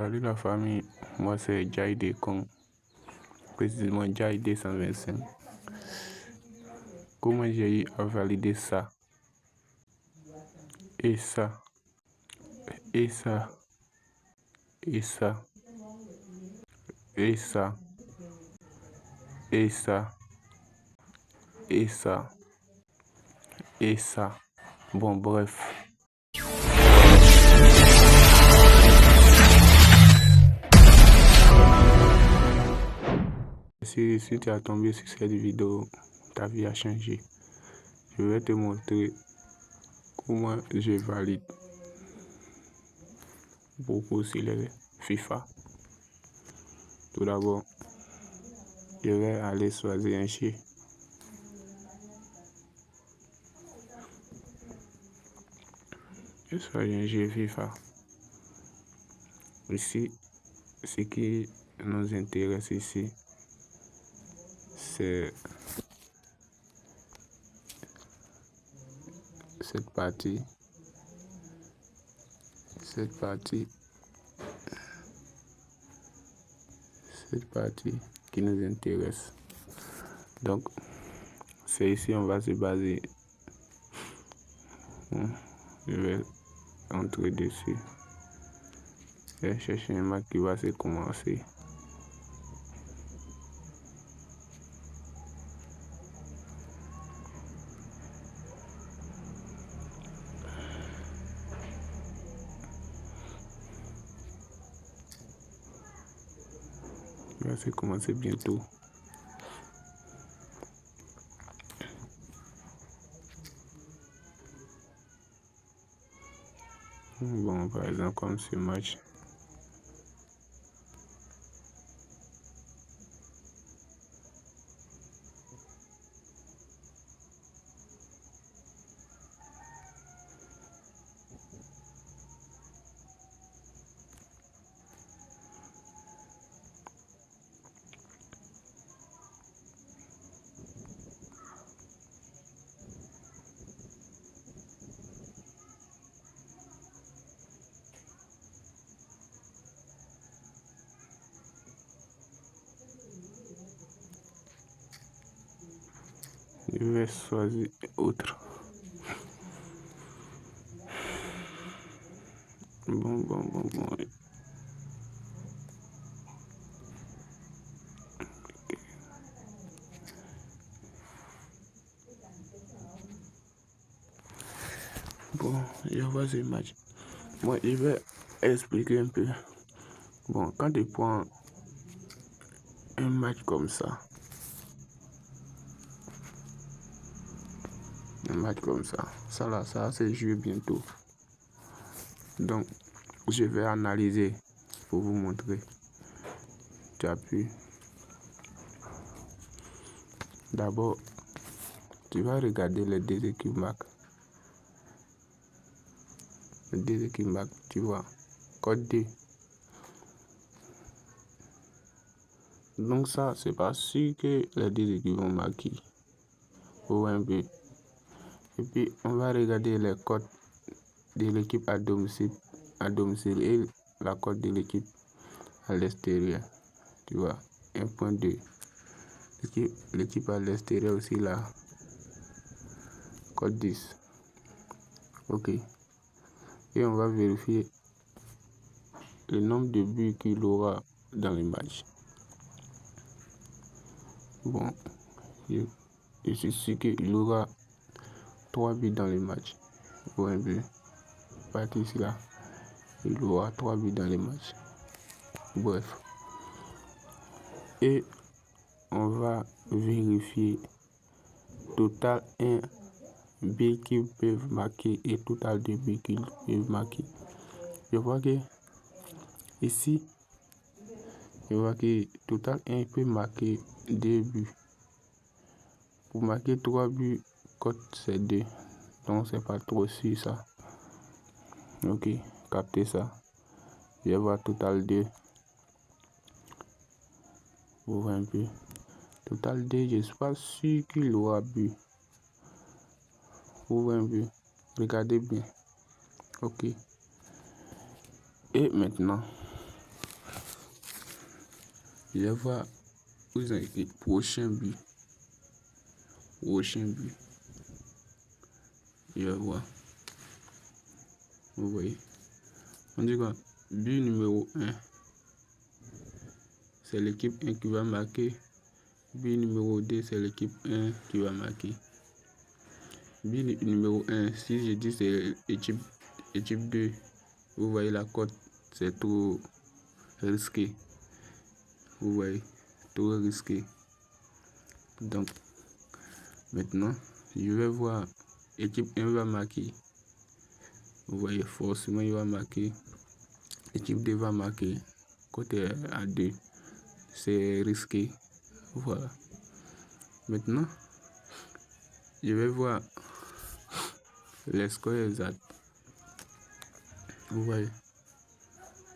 Salut la famille, moi c'est Jaide Kong, précisément Jaide 125. Comment j'ai eu à valider ça et ça et ça et ça et ça et ça et ça et ça. Bon bref. Si tu as tombé sur cette vidéo, ta vie a changé. Je vais te montrer comment je valide beaucoup sur les FIFA. Tout d'abord, je vais aller choisir un jeu. Je choisis un jeu FIFA. Ici, ce qui nous intéresse ici, c'est cette partie qui nous intéresse. Donc, c'est ici on va se baser. Je vais entrer dessus. Je vais chercher un match qui va se commencer. Il va se commencer bientôt. Bon, par exemple, comme ce match. Je vais choisir autre. Bon. Bon, je vois ce match. Moi, je vais expliquer un peu. Bon, quand tu prends un match comme ça, ça va se jouer bientôt. Donc, je vais analyser pour vous montrer. Tu appuies. D'abord, tu vas regarder les deux équipes marques. Les deux équipes marques, tu vois. Code 2. Donc ça, c'est pas sûr que les deux équipes vont marquer au un but. Et puis, on va regarder les codes de l'équipe à domicile et la cote de l'équipe à l'extérieur. Tu vois, 1.2. L'équipe à l'extérieur aussi là. Code 10. Ok. Et on va vérifier le nombre de buts qu'il aura dans le match. Bon, je suis sûr qu'il aura 3 buts dans le match. Ou un but. Parti ici là. Il aura 3 buts dans le match. Bref. Et on va vérifier total 1 but qu'ils peuvent marquer et total de buts qu'ils peuvent marquer. Je vois que ici, total 1 peut marquer 2 buts. Pour marquer 3 buts, cote c'est 2. Donc c'est pas trop sûr ça. Ok, captez ça. Je vois total 2. Pour un but. Total 2, je suis pas sûr qu'il aura but. Pour un but. Regardez bien. Ok. Et maintenant, Je vais voir où ils ont écrit prochain but. Prochain but. Je vais voir. Vous voyez. On dit quoi? But numéro 1. C'est l'équipe 1 qui va marquer. But numéro 2, c'est l'équipe 1 qui va marquer. But numéro 1, si je dis c'est équipe 2, vous voyez la cote, c'est trop risqué. Vous voyez, trop risqué. Donc, maintenant, je vais voir équipe 1 va marquer. Vous voyez, forcément, il va marquer. Équipe 2 va marquer. Côté à 2, c'est risqué. Voilà. Maintenant, je vais voir les scores exacts. Vous voyez,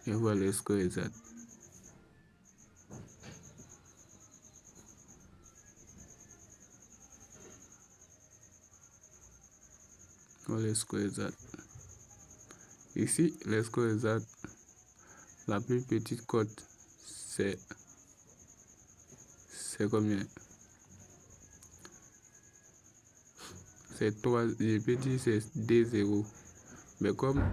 je vais voir les scores exacts. Voilà les scores exacts. Ici, les scores exacts, la plus petite cote, c'est combien? C'est 3, je peux dire c'est 2-0. Mais comme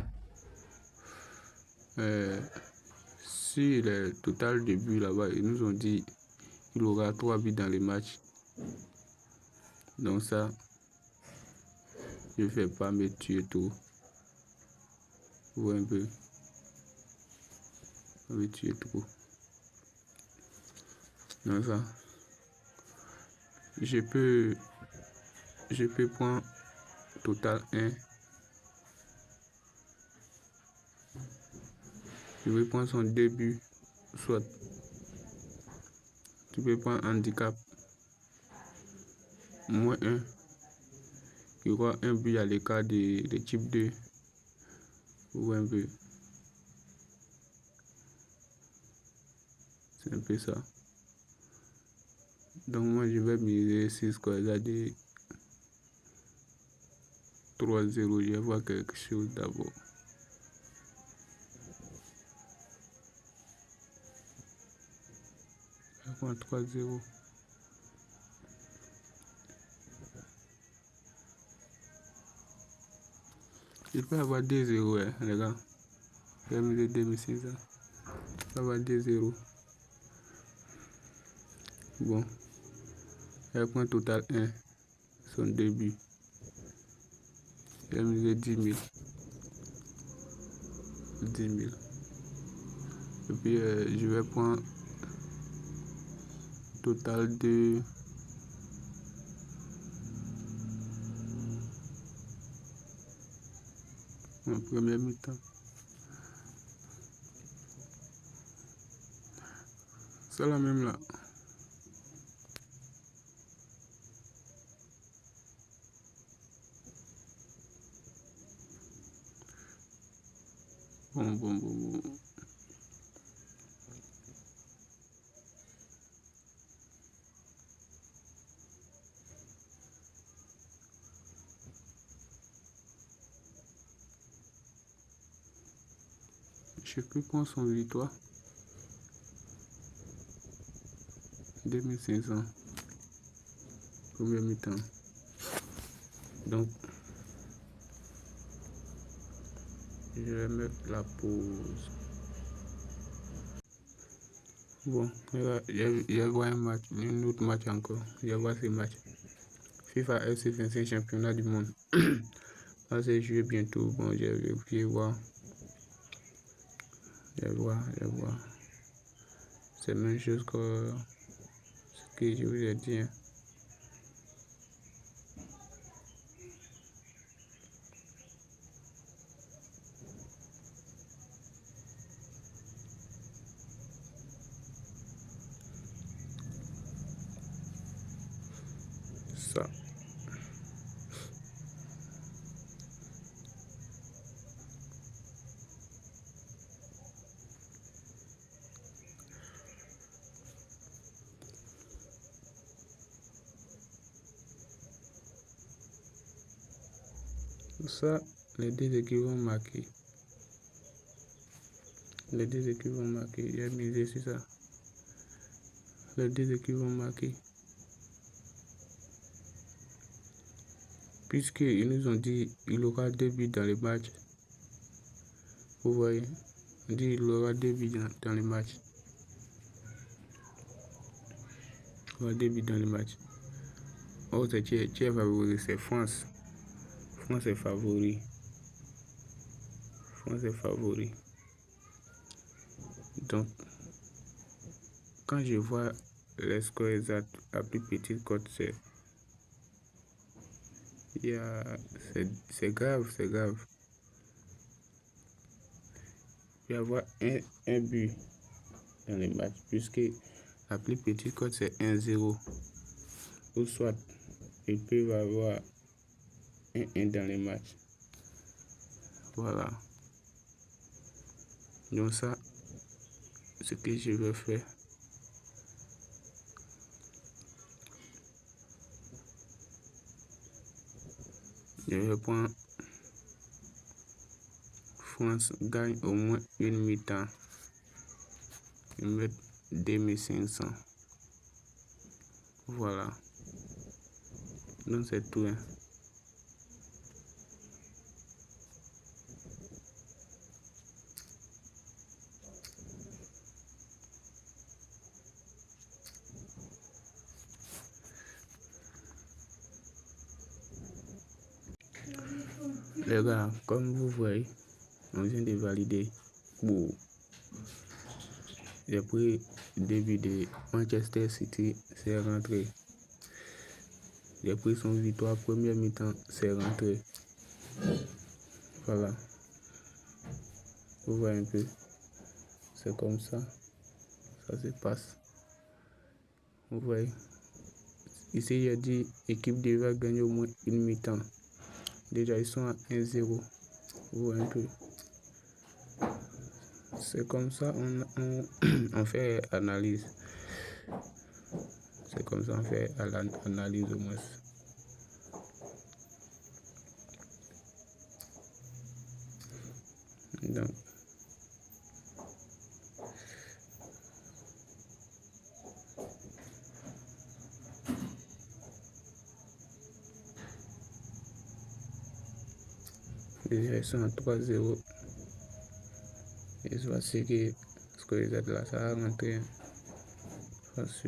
sur le total de buts là-bas, ils nous ont dit qu'il aura 3 buts dans les matchs. Donc ça, je ne vais pas me tuer tout. Ou un peu. Me tuer trop. Donc ça, je peux prendre total 1. Je vais prendre son début, soit tu peux prendre handicap moins 1. Il y aura un but à l'écart de l'équipe 2 ou un peu. C'est un peu ça. Donc moi je vais miser 6 quoi, là de 3-0. Je vais voir quelque chose d'abord. Je vais prendre 3-0. Je peux avoir 2-0, hein, les gars. Je vais miser 2600. Je peux avoir 2-0. Bon. Je vais prendre total 1. Son début. Je vais miser 10 000. 10 000. Et puis je vais prendre total de en première mi-temps. C'est la même là. Bon. Je peux prendre son victoire. 2500. Première mi-temps. Donc, je vais mettre la pause. Bon, il y a un match, un autre match encore. Il y a ces matchs. FIFA FC 25 championnat du monde. Ça c'est joué bientôt. Bon, je vais voir. Je vais voir. C'est la même chose que ce que je vous ai dit. Hein. Ça. Ça, les deux équipes vont marquer. Les deux équipes vont marquer. J'ai misé sur ça. les deux équipes vont marquer. Puisqu'ils nous ont dit qu'il aura 2 buts dans le match. Vous voyez, on dit qu'il aura 2 buts dans le match. Il aura 2 buts dans le match. Oh, qui est favori, c'est France. France est favori. France est favori. Donc, quand je vois les scores exacts à plus petite cote, c'est grave, c'est grave. Il va y avoir un but dans le match, puisque la plus petite cote c'est 1-0. Ou soit, il peut y avoir 1-1 dans le match. Voilà. Donc ça, ce que je vais faire. Je vais prendre France gagne au moins une mi-temps. Je vais mettre 2500. Voilà. Donc c'est tout. Hein. Les gars, comme vous voyez, on vient de valider. Bon. J'ai pris le début de Manchester City, c'est rentré. J'ai pris son victoire première mi-temps, c'est rentré. Voilà. Vous voyez un peu. C'est comme ça. Ça se passe. Vous voyez. Ici, j'ai dit équipe devrait gagner au moins une mi-temps. Déjà, ils sont à 1-0. Vous voyez un peu. C'est comme ça on fait analyse. C'est comme ça on fait l'analyse au moins. Donc, déjà ils sont à 3-0. Et voici que ce que les autres là, ça a rentré. Bref.